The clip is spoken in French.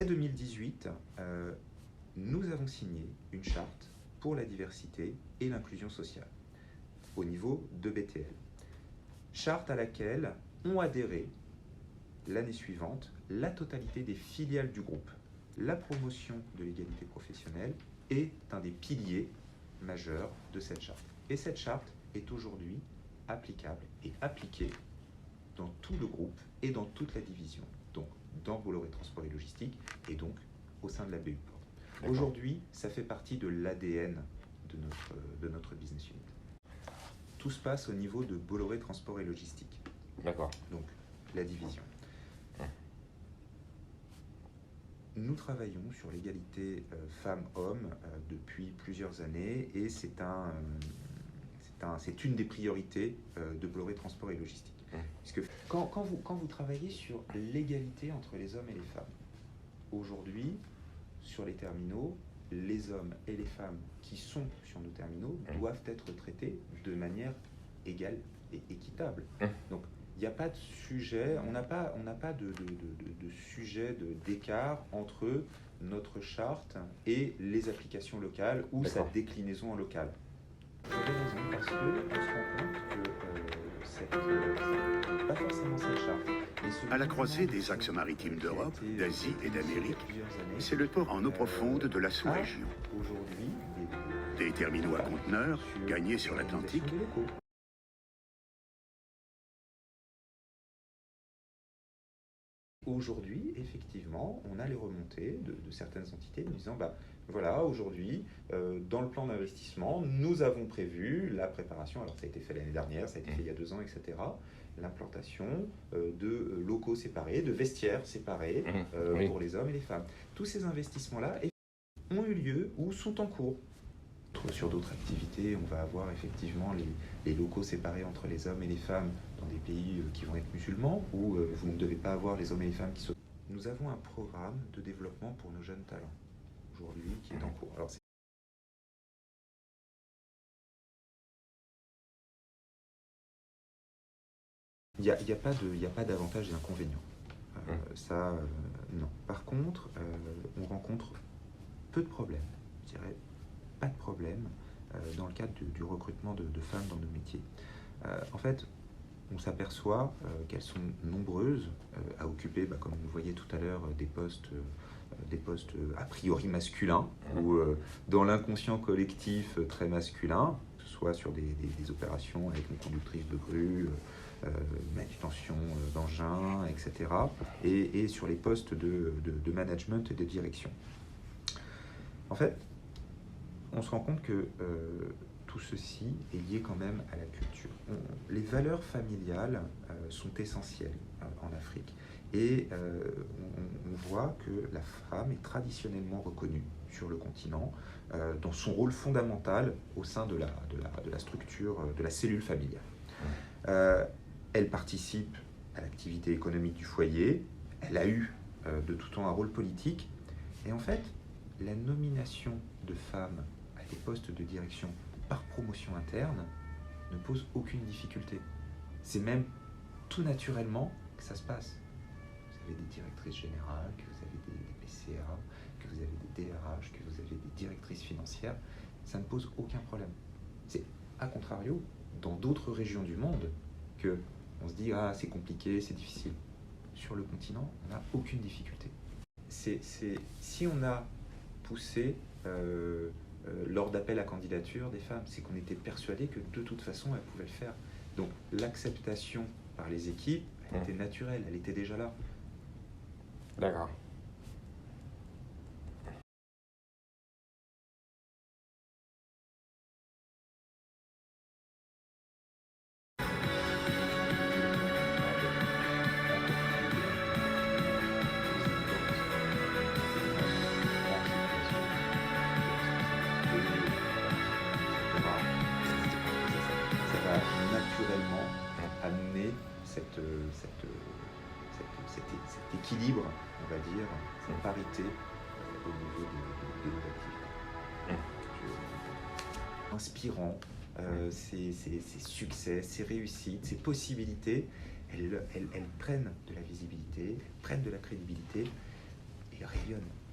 En 2018, nous avons signé une charte pour la diversité et l'inclusion sociale au niveau de BTL. Charte à laquelle ont adhéré l'année suivante la totalité des filiales du groupe. La promotion de l'égalité professionnelle est un des piliers majeurs de cette charte. Et cette charte est aujourd'hui applicable et appliquée dans tout le groupe et dans toute la division, donc dans Bolloré Transport et Logistique et donc au sein de la BU Porte. Aujourd'hui, ça fait partie de l'ADN de notre business unit. Tout se passe au niveau de Bolloré Transport et Logistique. D'accord. Donc, la division. Nous travaillons sur l'égalité femmes-hommes depuis plusieurs années et c'est une des priorités de Bolloré Transport et Logistique. Puisque quand vous travaillez sur l'égalité entre les hommes et les femmes, aujourd'hui, sur les terminaux, les hommes et les femmes qui sont sur nos terminaux doivent être traités de manière égale et équitable. Donc, il n'y a pas de sujet, on n'a pas de sujet d'écart entre notre charte et les applications locales ou sa déclinaison en local. Pour des raisons, parce qu'on se rend compte que pas forcément cette charte. À la croisée des axes maritimes d'Europe, d'Asie et d'Amérique, c'est le port en eau profonde de la sous-région. Des terminaux à conteneurs gagnés sur l'Atlantique. Aujourd'hui, effectivement, on a les remontées de certaines entités nous disant, voilà, aujourd'hui, dans le plan d'investissement, nous avons prévu la préparation, alors ça a été fait l'année dernière, ça a été fait il y a 2 ans, etc., l'implantation de locaux séparés, de vestiaires séparés pour les hommes et les femmes. Tous ces investissements-là ont eu lieu ou sont en cours. Sur d'autres activités, on va avoir effectivement les locaux séparés entre les hommes et les femmes dans des pays qui vont être musulmans, où vous ne devez pas avoir les hommes et les femmes qui sont... Nous avons un programme de développement pour nos jeunes talents, aujourd'hui, qui est en cours. Alors, il n'y a pas d'avantages et d'inconvénients. Non. Par contre, on rencontre peu de problèmes, je dirais pas de problème dans le cadre du recrutement de femmes dans nos métiers. En fait, on s'aperçoit qu'elles sont nombreuses à occuper, comme vous le voyez tout à l'heure, des postes a priori masculins ou dans l'inconscient collectif très masculin, que ce soit sur des opérations avec une conductrice de grue, manutention d'engins, etc. Et sur les postes de management et de direction. En fait, on se rend compte que tout ceci est lié quand même à la culture. Les valeurs familiales sont essentielles en Afrique. Et on voit que la femme est traditionnellement reconnue sur le continent dans son rôle fondamental au sein de la structure, de la cellule familiale. Elle participe à l'activité économique du foyer, elle a eu de tout temps un rôle politique, et en fait, la nomination de femmes à des postes de direction par promotion interne ne pose aucune difficulté. C'est même tout naturellement que ça se passe. Vous avez des directrices générales, que vous avez des PCA, que vous avez des DRH, que vous avez des directrices financières, ça ne pose aucun problème. C'est à contrario dans d'autres régions du monde que on se dit c'est compliqué, c'est difficile. Sur le continent, on n'a aucune difficulté. Si on a poussé lors d'appel à candidature des femmes, c'est qu'on était persuadé que de toute façon elles pouvaient le faire. Donc l'acceptation par les équipes, elle était naturelle, elle était déjà là. D'accord. Naturellement amener cet équilibre, on va dire, cette parité au niveau de nos activités. Inspirant, ces succès, ces réussites, ces possibilités, elles prennent de la visibilité, prennent de la crédibilité, et qui rayonnent.